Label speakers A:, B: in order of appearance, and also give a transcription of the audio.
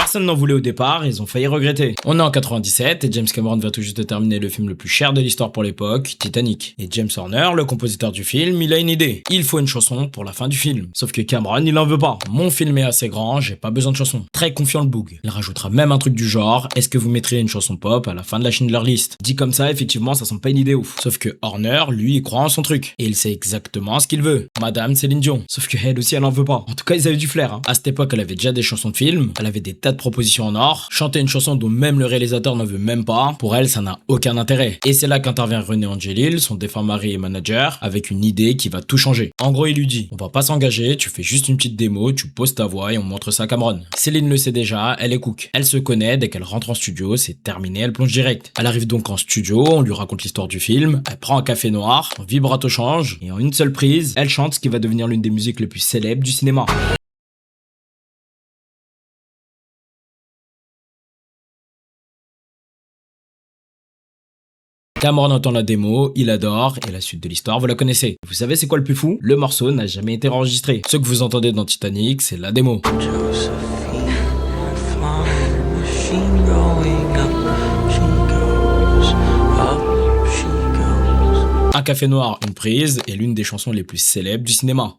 A: Personne n'en voulait au départ, ils ont failli regretter. On est en 97 et James Cameron va tout juste de terminer le film le plus cher de l'histoire pour l'époque, Titanic. Et James Horner, le compositeur du film, il a une idée. Il faut une chanson pour la fin du film. Sauf que Cameron, il en veut pas. Mon film est assez grand, j'ai pas besoin de chanson. Très confiant le boug. Il rajoutera même un truc du genre, est-ce que vous mettriez une chanson pop à la fin de la Schindler List? Dit comme ça, effectivement, ça sent pas une idée ouf. Sauf que Horner, lui, il croit en son truc. Et il sait exactement ce qu'il veut. Madame Céline Dion. Sauf que elle aussi, elle en veut pas. En tout cas, ils avaient du flair, hein. À cette époque, elle avait déjà des chansons de film, elle avait des tas de propositions en or. Chanter une chanson dont même le réalisateur n'en veut même pas, pour elle, ça n'a aucun intérêt. Et c'est là qu'intervient René Angelil, son défunt mari et manager, avec une idée qui va tout changer. En gros, il lui dit, on va pas s'engager, tu fais juste une petite démo, tu poses ta voix et on montre ça à Cameron. Céline le sait déjà, elle est cook. Elle se connaît, dès qu'elle rentre en studio, c'est terminé, elle plonge direct. Elle arrive donc en studio, on lui raconte l'histoire du film, elle prend un café noir, son vibrato change, et en une seule prise, elle chante ce qui va devenir l'une des musiques les plus célèbres du cinéma. Cameron entend la démo, il adore, et la suite de l'histoire, vous la connaissez. Vous savez c'est quoi le plus fou? Le morceau n'a jamais été enregistré. Ce que vous entendez dans Titanic, c'est la démo. Un café noir, une prise, et l'une des chansons les plus célèbres du cinéma.